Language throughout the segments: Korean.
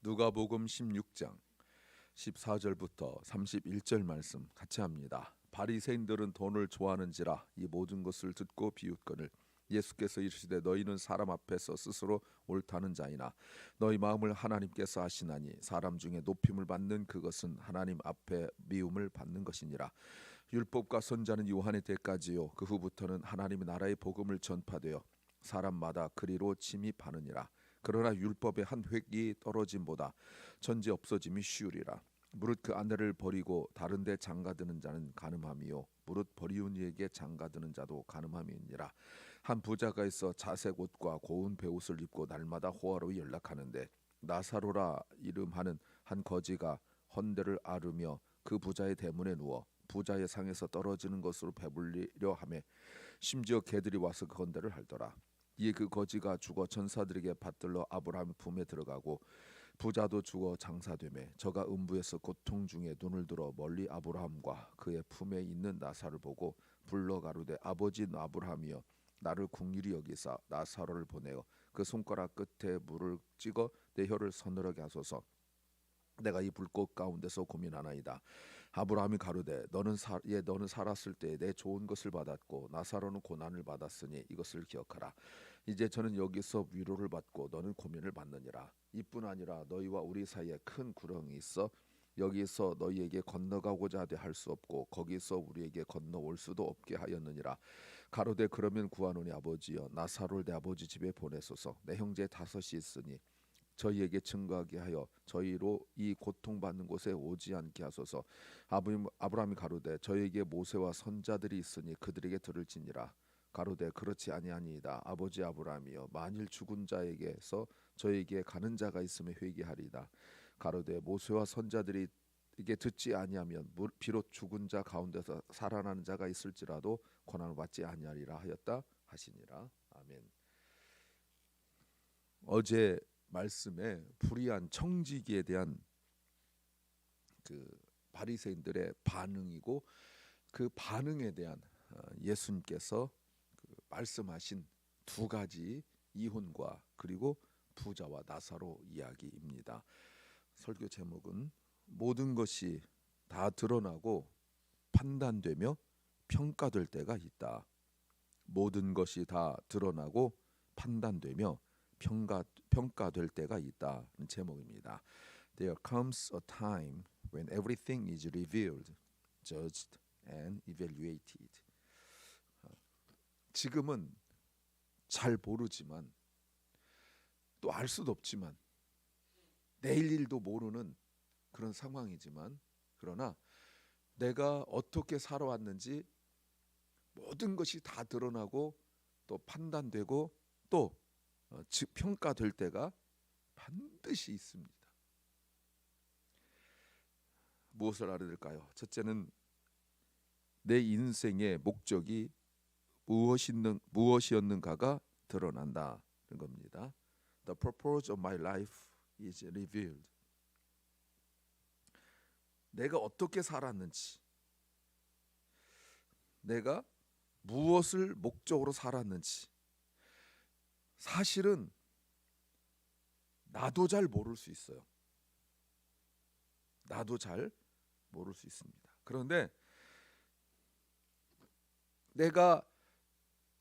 누가복음 16장 14절부터 31절 말씀 같이 합니다. 바리새인들은 돈을 좋아하는지라 이 모든 것을 듣고 비웃거늘 예수께서 이르시되 너희는 사람 앞에서 스스로 옳다는 자이나 너희 마음을 하나님께서 아시나니 사람 중에 높임을 받는 그것은 하나님 앞에 미움을 받는 것이니라. 율법과 선자는 요한의 때까지요 그 후부터는 하나님의 나라의 복음을 전파되어 사람마다 그리로 침입하느니라. 그러나 율법의 한 획이 떨어짐보다 전제 없어짐이 쉬우리라. 무릇 그 아내를 버리고 다른 데 장가드는 자는 간음함이요 무릇 버리운 이에게 장가드는 자도 간음함이니라. 한 부자가 있어 자색 옷과 고운 베옷을 입고 날마다 호화로 연락하는데 나사로라 이름하는 한 거지가 헌대를 앓으며 그 부자의 대문에 누워 부자의 상에서 떨어지는 것으로 배불리려 하며 심지어 개들이 와서 그 헌대를 핥더라. 이에 그 거지가 죽어 천사들에게 받들러 아브라함의 품에 들어가고 부자도 죽어 장사되매 저가 음부에서 고통 중에 눈을 들어 멀리 아브라함과 그의 품에 있는 나사를 보고 불러 가로되 아버지 아브라함이여 나를 긍휼히 여기사 나사로를 보내어 그 손가락 끝에 물을 찍어 내 혀를 서늘하게 하소서. 내가 이 불꽃 가운데서 고민하나이다. 아브라함이 가로되 너는 살았을 때 내 좋은 것을 받았고 나사로는 고난을 받았으니 이것을 기억하라. 이제 저는 여기서 위로를 받고 너는 고민을 받느니라. 이뿐 아니라 너희와 우리 사이에 큰 구렁이 있어 여기서 너희에게 건너가고자 하되 할 수 없고 거기서 우리에게 건너올 수도 없게 하였느니라. 가로되 그러면 구하노니 아버지여 나사로를 내 아버지 집에 보내소서. 내 형제 다섯이 있으니 저희에게 증거하게 하여 저희로 이 고통받는 곳에 오지 않게 하소서. 아브라함이 가로되 저희에게 모세와 선자들이 있으니 그들에게 들을지니라. 가로되 그렇지 아니하니이다. 아버지 아브라함이여 만일 죽은 자에게서 저에게 가는 자가 있으면 회개하리이다. 가로되 모세와 선자들이 이게 듣지 아니하면 비록 죽은 자 가운데서 살아나는 자가 있을지라도 고난을 받지 아니하리라 하였다 하시니라. 아멘. 어제 말씀에 불의한 청지기에 대한 그 바리새인들의 반응이고 그 반응에 대한 예수님께서 말씀하신 두 가지 이혼과 그리고 부자와 나사로 이야기입니다. 설교 제목은 모든 것이 다 드러나고 판단되며 평가될 때가 있다. 모든 것이 다 드러나고 판단되며 평가될 때가 있다는 제목입니다. There comes a time when everything is revealed, judged and evaluated. 지금은 잘 모르지만 또 알 수도 없지만 내일 일도 모르는 그런 상황이지만 그러나 내가 어떻게 살아왔는지 모든 것이 다 드러나고 또 판단되고 또 평가될 때가 반드시 있습니다. 무엇을 알아야 될까요? 첫째는 내 인생의 목적이 무엇이었는가가 드러난다는 겁니다. The purpose of my life is revealed. 내가 어떻게 살았는지, 내가 무엇을 목적으로 살았는지 사실은 나도 잘 모를 수 있어요. 나도 잘 모를 수 있습니다. 그런데 내가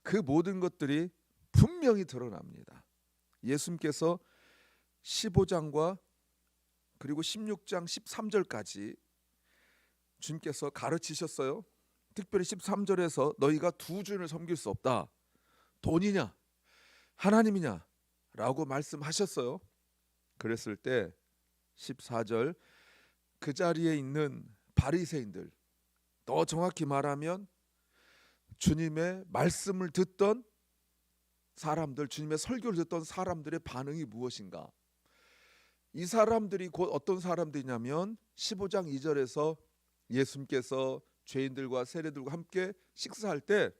그 모든 것들이 분명히 드러납니다. 예수님께서 15장과 그리고 16장 13절까지 주님께서 가르치셨어요. 특별히 13절에서 너희가 두 주를 섬길 수 없다. 돈이냐 하나님이냐 라고 말씀하셨어요. 그랬을 때 14절 그 자리에 있는 바리새인들, 더 정확히 말하면 주님의 말씀을 듣던 사람들, 주님의 설교를 듣던 사람들의 반응이 무엇인가? 이 사람들이 곧 어떤 사람들이냐면 15장 2절에서 예수님께서 죄인들과 세리들과 함께 식사할 때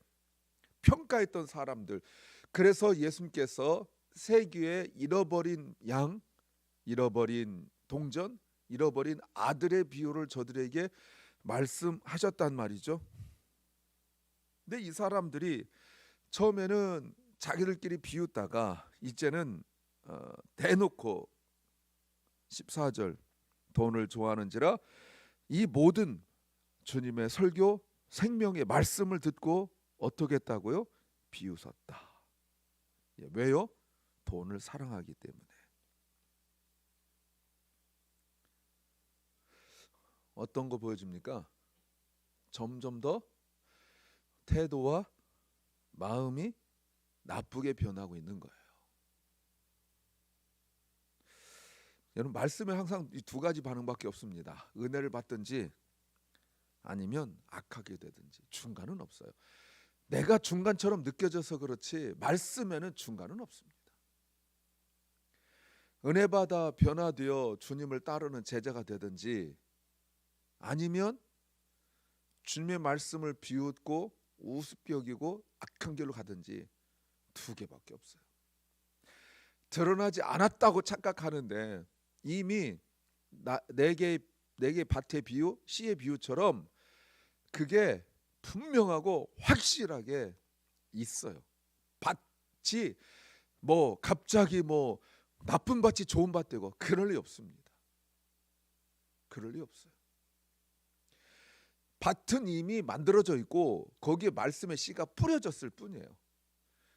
평가했던 사람들. 그래서 예수님께서 세기의 잃어버린 양, 잃어버린 동전, 잃어버린 아들의 비유를 저들에게 말씀하셨단 말이죠. 근데 이 사람들이 처음에는 자기들끼리 비웃다가 이제는 대놓고 14절 돈을 좋아하는지라 이 모든 주님의 설교 생명의 말씀을 듣고 어떻게 했다고요? 비웃었다. 왜요? 돈을 사랑하기 때문에. 어떤 거 보여줍니까? 점점 더 태도와 마음이 나쁘게 변하고 있는 거예요. 여러분, 말씀에 항상 이 두 가지 반응밖에 없습니다. 은혜를 받든지 아니면 악하게 되든지. 중간은 없어요. 내가 중간처럼 느껴져서 그렇지 말씀에는 중간은 없습니다. 은혜 받아 변화되어 주님을 따르는 제자가 되든지 아니면 주님의 말씀을 비웃고 우습게 여기고 악한 길로 가든지 두 개밖에 없어요. 드러나지 않았다고 착각하는데 이미 네 개의 밭의 비유, 씨의 비유처럼 그게 분명하고 확실하게 있어요. 밭이 뭐 갑자기 뭐 나쁜 밭이 좋은 밭 되고 그럴 리 없습니다. 그럴 리 없어요. 밭은 이미 만들어져 있고 거기에 말씀의 씨가 뿌려졌을 뿐이에요.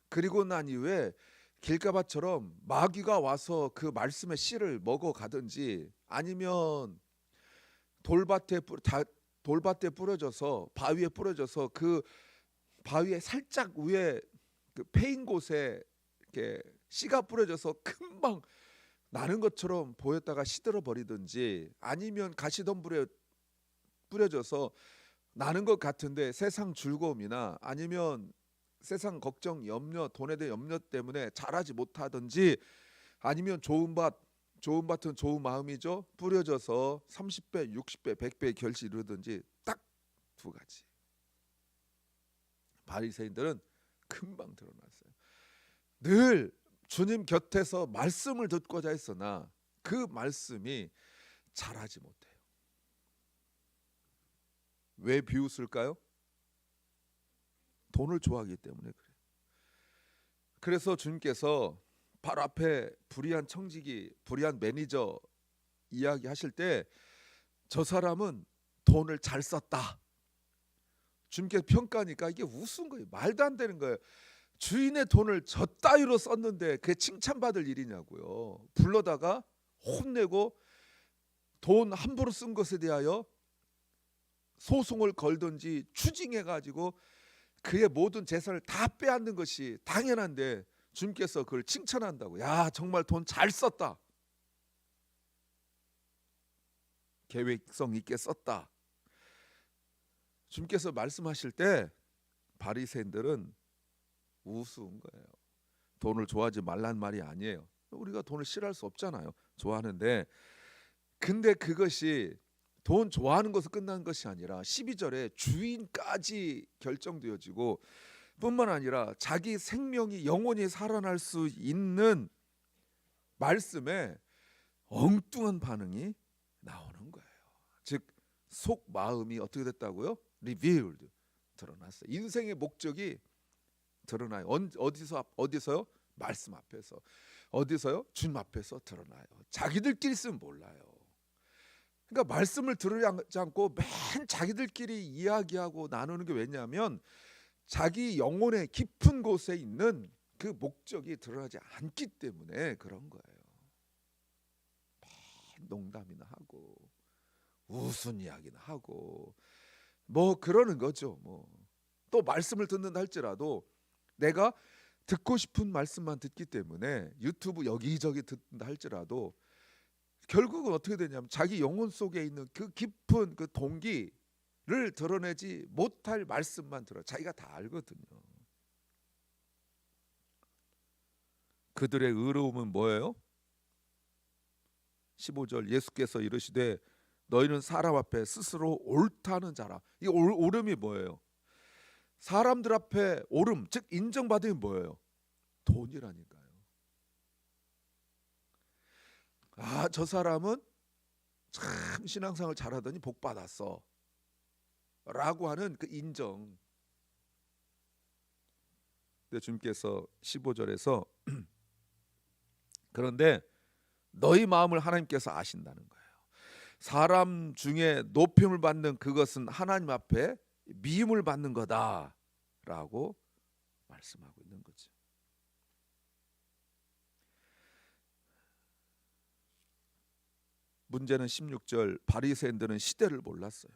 그리고 난 이후에 길가밭처럼 마귀가 와서 그 말씀의 씨를 먹어가든지 아니면 돌밭에 뿌려져서 바위에 뿌려져서 그 바위에 살짝 위에 그 패인 곳에 이렇게 씨가 뿌려져서 금방 나는 것처럼 보였다가 시들어 버리든지 아니면 가시덤불에 뿌려져서 나는 것 같은데 세상 즐거움이나 아니면 세상 걱정, 염려, 돈에 대한 염려 때문에 자라지 못하든지 아니면 좋은 밭은 좋은 마음이죠. 뿌려져서 30배, 60배, 100배 결실 이루든지 딱 두 가지. 바리새인들은 금방 드러났어요. 늘 주님 곁에서 말씀을 듣고자 했으나 그 말씀이 자라지 못해요. 왜 비웃을까요? 돈을 좋아하기 때문에 그래요. 그래서 주님께서 바로 앞에 불의한 청지기, 불의한 매니저 이야기하실 때 저 사람은 돈을 잘 썼다. 주님께서 평가하니까 이게 우스운 거예요. 말도 안 되는 거예요. 주인의 돈을 저 따위로 썼는데 그게 칭찬받을 일이냐고요. 불러다가 혼내고 돈 함부로 쓴 것에 대하여 소송을 걸든지 추징해가지고 그의 모든 재산을 다 빼앗는 것이 당연한데 주님께서 그걸 칭찬한다고. 야, 정말 돈 잘 썼다. 계획성 있게 썼다. 주님께서 말씀하실 때 바리새인들은 우스운 거예요. 돈을 좋아하지 말란 말이 아니에요. 우리가 돈을 싫어할 수 없잖아요. 좋아하는데 근데 그것이 돈 좋아하는 것으로 끝난 것이 아니라 12절에 주인까지 결정되어지고 뿐만 아니라 자기 생명이 영원히 살아날 수 있는 말씀에 엉뚱한 반응이 나오는 거예요. 즉 속 마음이 어떻게 됐다고요? revealed, 드러났어요. 인생의 목적이 드러나요. 어디서요? 말씀 앞에서. 어디서요? 주님 앞에서 드러나요. 자기들끼리 쓰면 몰라요. 그러니까 말씀을 들으지 않고 맨 자기들끼리 이야기하고 나누는 게 왜냐하면 자기 영혼의 깊은 곳에 있는 그 목적이 드러나지 않기 때문에 그런 거예요. 맨 농담이나 하고 우스운 이야기나 하고 뭐 그러는 거죠. 뭐 또 말씀을 듣는다 할지라도 내가 듣고 싶은 말씀만 듣기 때문에 유튜브 여기저기 듣는다 할지라도 결국은 어떻게 되냐면 자기 영혼 속에 있는 그 깊은 그 동기를 드러내지 못할 말씀만 들어. 자기가 다 알거든요. 그들의 의로움은 뭐예요? 15절 예수께서 이르시되 너희는 사람 앞에 스스로 옳다는 자라. 이 옳음이 뭐예요? 사람들 앞에 옳음, 즉 인정받음이 뭐예요? 돈이라니까요. 아, 저 사람은 참 신앙생활 잘하더니 복 받았어 라고 하는 그 인정. 근데 주님께서 15절에서 그런데 너희 마음을 하나님께서 아신다는 거예요. 사람 중에 높임을 받는 그것은 하나님 앞에 미움을 받는 거다라고 말씀하고 있는 거죠. 문제는 16절, 바리새인들은 시대를 몰랐어요.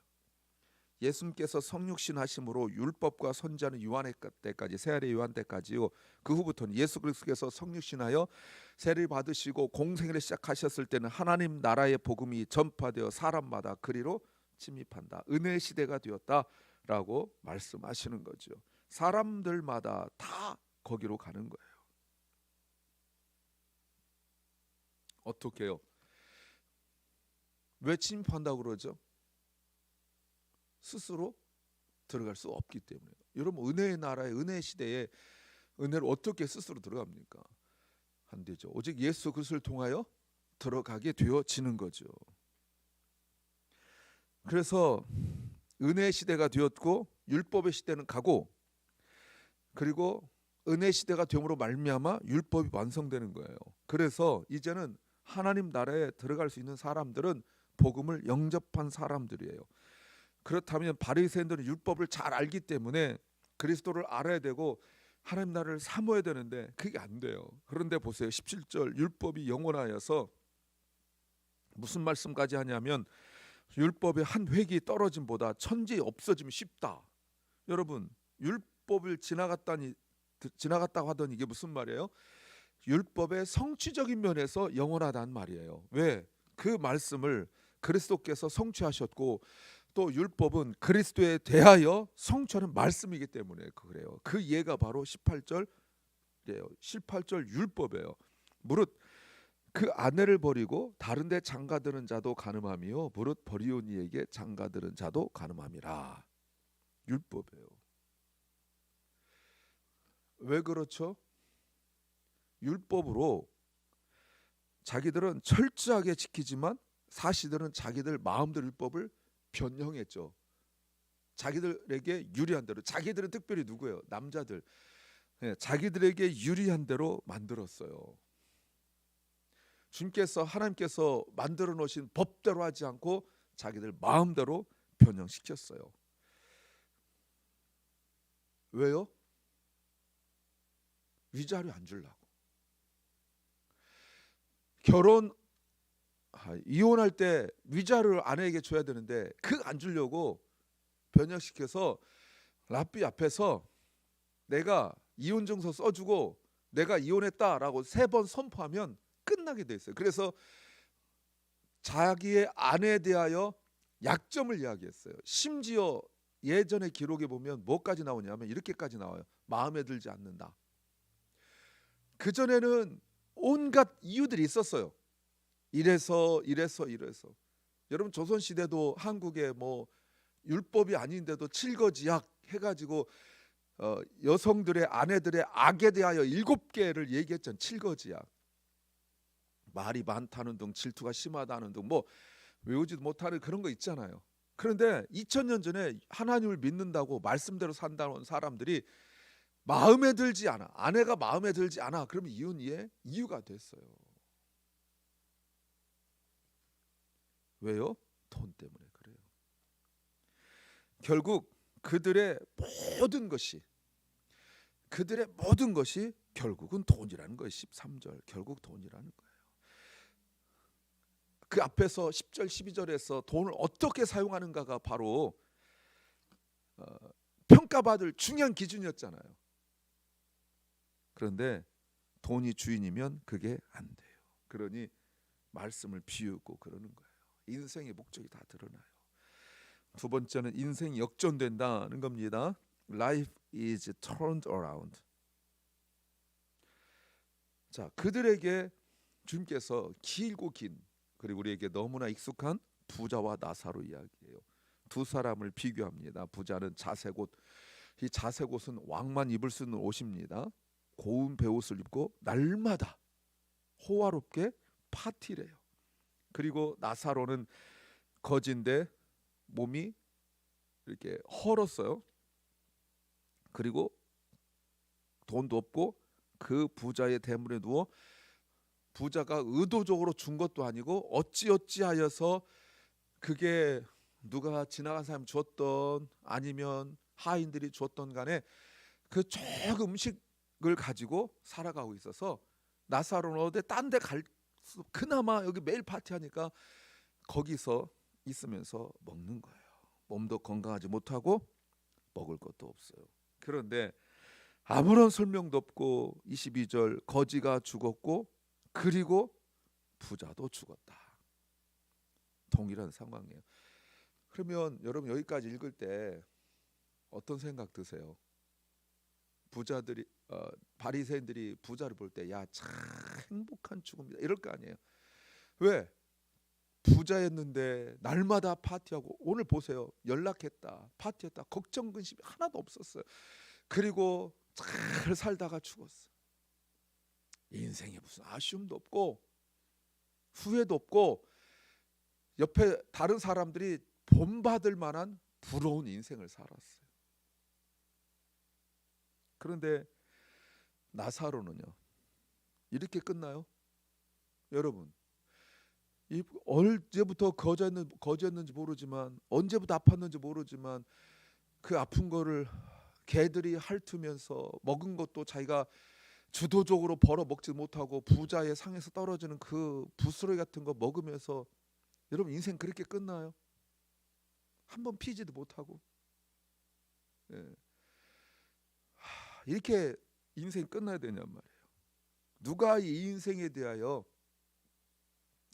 예수님께서 성육신 하심으로 율법과 선지자는 요한의 때까지, 세례 요한 때까지요. 그 후부터는 예수 그리스도께서 성육신하여 세례를 받으시고 공생애를 시작하셨을 때는 하나님 나라의 복음이 전파되어 사람마다 그리로 침입한다. 은혜의 시대가 되었다라고 말씀하시는 거죠. 사람들마다 다 거기로 가는 거예요. 어떻게요? 왜 침입한다고 그러죠? 스스로 들어갈 수 없기 때문에. 여러분, 은혜의 나라에, 은혜의 시대에 은혜를 어떻게 스스로 들어갑니까? 안 되죠. 오직 예수 그리스도를 통하여 들어가게 되어지는 거죠. 그래서 은혜의 시대가 되었고 율법의 시대는 가고, 그리고 은혜 시대가 됨으로 말미암아 율법이 완성되는 거예요. 그래서 이제는 하나님 나라에 들어갈 수 있는 사람들은 복음을 영접한 사람들이에요. 그렇다면 바리새인들은 율법을 잘 알기 때문에 그리스도를 알아야 되고 하나님 나라를 사모해야 되는데 그게 안 돼요. 그런데 보세요. 17절, 율법이 영원하여서 무슨 말씀까지 하냐면 율법의 한 획이 떨어짐보다 천지 없어짐이 쉽다. 여러분, 율법을 지나갔다고 하더니 이게 무슨 말이에요? 율법의 성취적인 면에서 영원하다는 말이에요. 왜? 그 말씀을 그리스도께서 성취하셨고, 또 율법은 그리스도에 대하여 성취하는 말씀이기 때문에 그래요. 그 예가 바로 18절이에요. 18절 율법이에요. 무릇 그 아내를 버리고 다른 데 장가드는 자도 간음하며 무릇 버리온 이에게 장가드는 자도 간음함이라. 율법이에요. 왜 그렇죠? 율법으로 자기들은 철저하게 지키지만 사실들은 자기들 마음대로 율법을 변형했죠. 자기들에게 유리한 대로. 자기들은 특별히 누구예요? 남자들. 자기들에게 유리한 대로 만들었어요. 주님께서, 하나님께서 만들어 놓으신 법대로 하지 않고 자기들 마음대로 변형시켰어요. 왜요? 위자료 안 주려고. 이혼할 때 위자료를 아내에게 줘야 되는데 그 안 주려고 변형시켜서 랍비 앞에서 내가 이혼증서 써주고 내가 이혼했다라고 3번 선포하면 끝나게 돼 있어요. 그래서 자기의 아내에 대하여 약점을 이야기했어요. 심지어 예전의 기록에 보면 뭐까지 나오냐면 이렇게까지 나와요. 마음에 들지 않는다. 그전에는 온갖 이유들이 있었어요. 이래서. 여러분, 조선시대도 한국에 뭐 율법이 아닌데도 칠거지약 해가지고 여성들의 아내들의 악에 대하여 7개를 얘기했잖아요. 칠거지약. 말이 많다는 등, 질투가 심하다는 등, 뭐 외우지도 못하는 그런 거 있잖아요. 그런데 2000년 전에 하나님을 믿는다고 말씀대로 산다는 사람들이 마음에 들지 않아, 아내가 마음에 들지 않아, 그러면 이혼의 이유가 됐어요. 왜요? 돈 때문에 그래요. 결국 그들의 모든 것이 결국은 돈이라는 거예요. 13절 결국 돈이라는 거예요. 그 앞에서 10절 12절에서 돈을 어떻게 사용하는가가 바로 평가받을 중요한 기준이었잖아요. 그런데 돈이 주인이면 그게 안 돼요. 그러니 말씀을 비우고 그러는 거예요. 인생의 목적이 다 드러나요. 두 번째는 인생이 역전된다는 겁니다. Life is turned around. 자, 그들에게 주님께서 길고 긴, 그리고 우리에게 너무나 익숙한 부자와 나사로 이야기해요. 두 사람을 비교합니다. 부자는 자색 옷, 이 자색 옷은 왕만 입을 수 있는 옷입니다. 고운 베옷을 입고 날마다 호화롭게 파티래요. 그리고 나사로는 거지인데 몸이 이렇게 헐었어요. 그리고 돈도 없고 그 부자의 대문에 누워 부자가 의도적으로 준 것도 아니고 어찌어찌하여서 그게 누가 지나간 사람 줬던 아니면 하인들이 줬던 간에 그 조금 음식을 가지고 살아가고 있어서 나사로는 어디 딴 데 갈 수, 그나마 여기 매일 파티하니까 거기서 있으면서 먹는 거예요. 몸도 건강하지 못하고 먹을 것도 없어요. 그런데 아무런 설명도 없고 22절 거지가 죽었고 그리고 부자도 죽었다. 동일한 상황이에요. 그러면 여러분 여기까지 읽을 때 어떤 생각 드세요? 부자들이 바리새인들이 부자를 볼 때 야 참 행복한 죽음이다 이럴 거 아니에요. 왜? 부자였는데 날마다 파티하고 오늘 보세요. 연락했다 파티했다 걱정 근심이 하나도 없었어요. 그리고 잘 살다가 죽었어. 인생에 무슨 아쉬움도 없고 후회도 없고 옆에 다른 사람들이 본받을 만한 부러운 인생을 살았어요. 그런데 나사로는요 이렇게 끝나요? 여러분 언제부터 거저였는지 모르지만 언제부터 아팠는지 모르지만 그 아픈 거를 개들이 핥으면서 먹은 것도 자기가 주도적으로 벌어 먹지 못하고 부자의 상에서 떨어지는 그 부스러기 같은 거 먹으면서 여러분 인생 그렇게 끝나요? 한번 피지도 못하고 예. 이렇게 인생이 끝나야 되냔 말이에요. 누가 이 인생에 대하여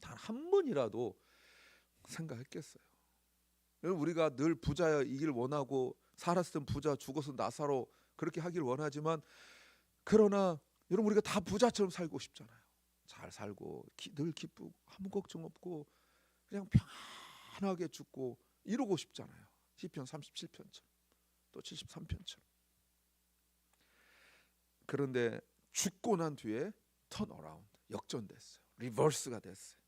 단 한 번이라도 생각했겠어요? 여러분 우리가 늘 부자이길 원하고 살았을 땐 부자 죽어서 나사로 그렇게 하길 원하지만 그러나 여러분 우리가 다 부자처럼 살고 싶잖아요. 잘 살고 늘 기쁘고 아무 걱정 없고 그냥 편하게 죽고 이러고 싶잖아요. 시편 37편처럼 또 73편처럼. 그런데 죽고 난 뒤에 턴 어라운드 역전됐어요. 리버스가 됐어요.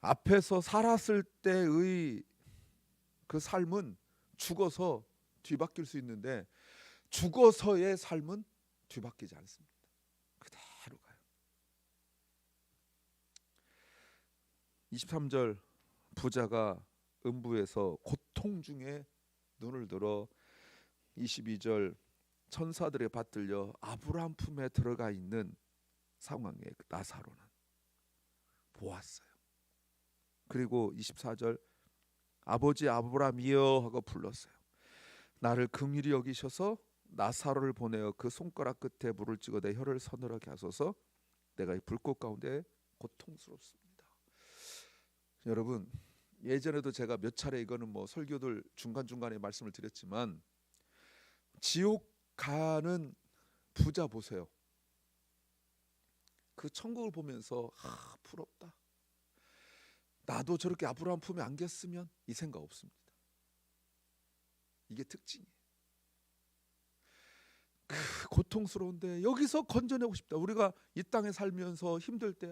앞에서 살았을 때의 그 삶은 죽어서 뒤바뀔 수 있는데 죽어서의 삶은 뒤바뀌지 않습니다. 그대로 가요. 23절 부자가 음부에서 고통 중에 눈을 들어 22절 천사들에 받들려 아브라함 품에 들어가 있는 상황에 나사로는 보았어요. 그리고 24절 아버지 아브라함이여 하고 불렀어요. 나를 긍휼히 여기셔서 나사로를 보내어 그 손가락 끝에 물을 찍어 내 혀를 서늘하게 하소서. 내가 이 불꽃 가운데 고통스럽습니다. 여러분 예전에도 제가 몇 차례 이거는 뭐 설교들 중간중간에 말씀을 드렸지만 지옥 가는 부자 보세요. 그 천국을 보면서 부럽다. 나도 저렇게 아브라함 품에 안겼으면 이 생각 없습니다. 이게 특징이에요. 고통스러운데 여기서 건져내고 싶다. 우리가 이 땅에 살면서 힘들 때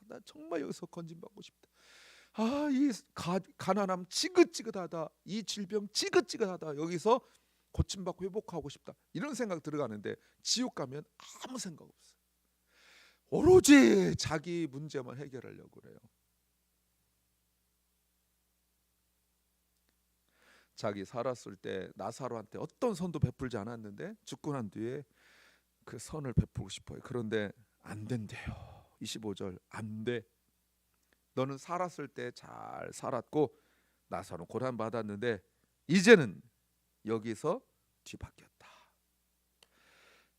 나 정말 여기서 건진받고 싶다. 이 가난함 지긋지긋하다. 이 질병 지긋지긋하다. 여기서 고침받고 회복하고 싶다. 이런 생각 들어가는데 지옥 가면 아무 생각 없어요. 오로지 자기 문제만 해결하려고 그래요. 자기 살았을 때 나사로한테 어떤 선도 베풀지 않았는데 죽고 난 뒤에 그 선을 베풀고 싶어요. 그런데 안 된대요. 25절 안 돼. 너는 살았을 때 잘 살았고 나사로는 고난 받았는데 이제는 여기서 뒤바뀌었다.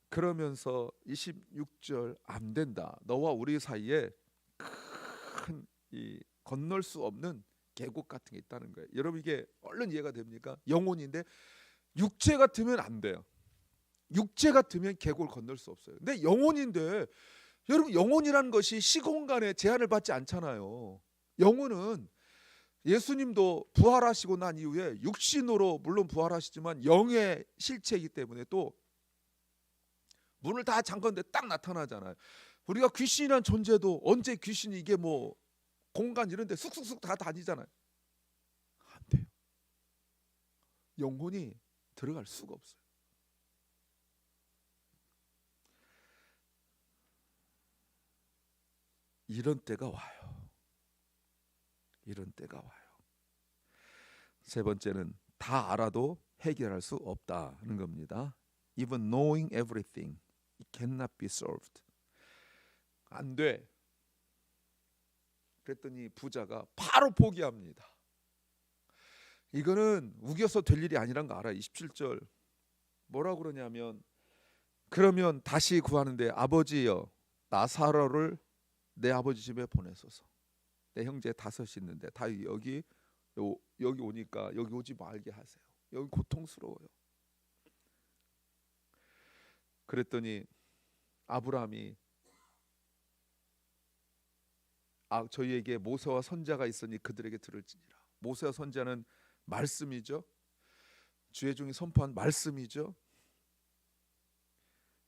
그러면서 26절 안 된다. 너와 우리 사이에 큰 이 건널 수 없는 계곡 같은 게 있다는 거예요. 여러분 이게 얼른 이해가 됩니까? 영혼인데 육체 같으면 안 돼요. 육체 같으면 계곡을 건널 수 없어요. 근데 영혼인데 여러분 영혼이라는 것이 시공간에 제한을 받지 않잖아요. 영혼은 예수님도 부활하시고 난 이후에 육신으로 물론 부활하시지만 영의 실체이기 때문에 또 문을 다 잠궜는데 딱 나타나잖아요. 우리가 귀신이란 존재도 언제 귀신이 이게 뭐 공간 이런 데 쑥쑥쑥 다 다니잖아요. 안 돼요. 영혼이 들어갈 수가 없어요. 이런 때가 와요. 이런 때가 와요. 세 번째는 다 알아도 해결할 수 없다는 겁니다. Even knowing everything, it cannot be solved. 안 돼. 그랬더니 부자가 바로 포기합니다. 이거는 우겨서 될 일이 아니란 거 알아. 27절 뭐라고 그러냐면, 그러면 다시 구하는데, 아버지여 나사로를 내 아버지 집에 보내소서. 내 형제 5이 있는데 다 여기 오니까 여기 오지 말게 하세요. 여기 고통스러워요. 그랬더니 아브라함이 저희에게 모세와 선지자가 있으니 그들에게 들을지니라. 모세와 선지자는 말씀이죠. 주의 종이 선포한 말씀이죠.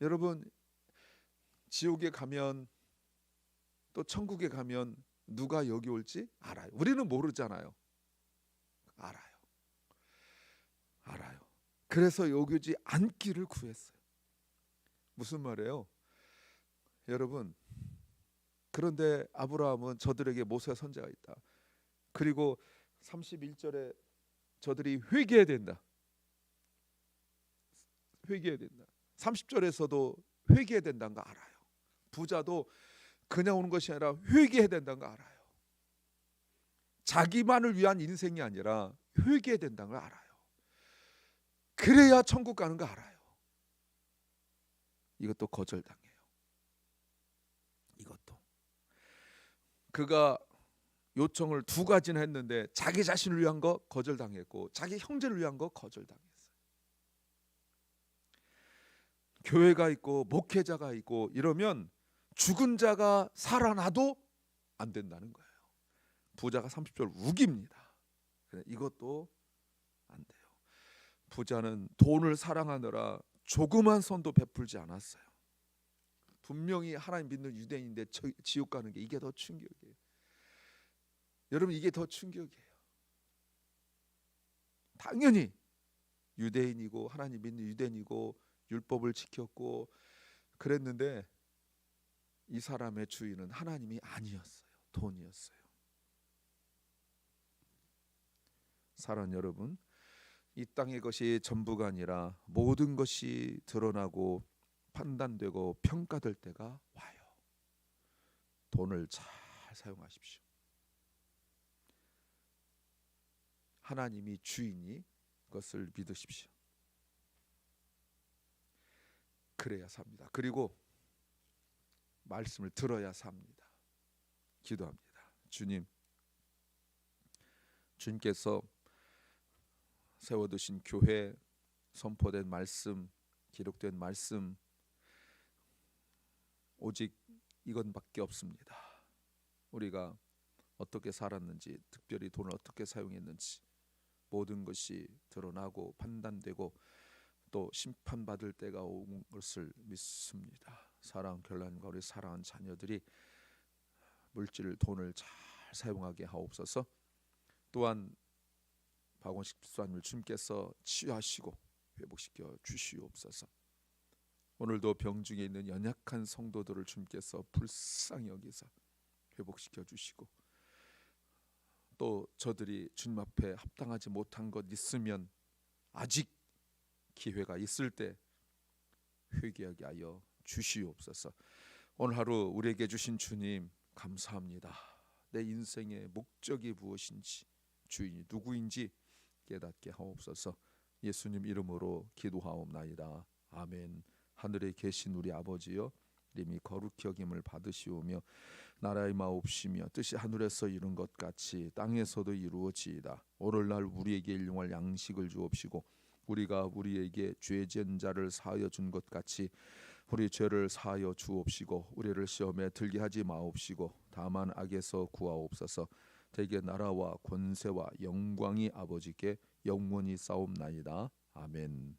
여러분, 지옥에 가면 또 천국에 가면 누가 여기 올지 알아요. 우리는 모르잖아요. 알아요. 그래서 여기 오지 않기를 구했어요. 무슨 말이에요? 여러분, 그런데 아브라함은 저들에게 모세와 선지자가 있다. 그리고 31절에 저들이 회개해야 된다. 30절에서도 회개해야 된다는 거 알아요. 부자도 그냥 오는 것이 아니라 회개해야 된다는 거 알아요. 자기만을 위한 인생이 아니라 회개해야 된다는 걸 알아요. 그래야 천국 가는 거 알아요. 이것도 거절당해요. 이것도. 그가 요청을 2가지나 했는데 자기 자신을 위한 거 거절당했고 자기 형제를 위한 거 거절당했어요. 교회가 있고 목회자가 있고 이러면 죽은 자가 살아나도 안 된다는 거예요. 부자가 30절 우깁니다. 이것도 안 돼요. 부자는 돈을 사랑하느라 조그만 선도 베풀지 않았어요. 분명히 하나님 믿는 유대인인데 지옥 가는 게 이게 더 충격이에요. 여러분, 이게 더 충격이에요. 당연히 유대인이고 하나님 믿는 유대인이고 율법을 지켰고 그랬는데 이 사람의 주인은 하나님이 아니었어요. 돈이었어요. 사랑하는 여러분, 이 땅의 것이 전부가 아니라 모든 것이 드러나고 판단되고 평가될 때가 와요. 돈을 잘 사용하십시오. 하나님이 주인이 그것을 믿으십시오. 그래야 삽니다. 그리고 말씀을 들어야 삽니다. 기도합니다. 주님께서 세워두신 교회, 선포된 말씀, 기록된 말씀, 오직 이것밖에 없습니다. 우리가 어떻게 살았는지, 특별히 돈을 어떻게 사용했는지 모든 것이 드러나고 판단되고 또 심판받을 때가 온 것을 믿습니다. 사랑 결란과 우리 사랑하는 자녀들이 물질, 돈을 잘 사용하게 하옵소서. 또한 박원식 집사님을 주님께서 치유하시고 회복시켜 주시옵소서. 오늘도 병중에 있는 연약한 성도들을 주님께서 불쌍히 여기서 회복시켜 주시고, 또 저들이 주님 앞에 합당하지 못한 것 있으면 아직 기회가 있을 때 회개하게 하여 주시옵소서. 오늘 하루 우리에게 주신 주님 감사합니다. 내 인생의 목적이 무엇인지, 주인이 누구인지 깨닫게 하옵소서. 예수님 이름으로 기도하옵나이다. 아멘. 하늘에 계신 우리 아버지여, 이름이 거룩히 여김을 받으시오며 나라의 마옵시며 뜻이 하늘에서 이룬 것 같이 땅에서도 이루어지이다. 오늘날 우리에게 일용할 양식을 주옵시고 우리가 우리에게 죄진 자를 사하여 준 것 같이 우리 죄를 사하여 주옵시고 우리를 시험에 들게 하지 마옵시고 다만 악에서 구하옵소서. 대개 나라와 권세와 영광이 아버지께 영원히 싸움나이다. 아멘.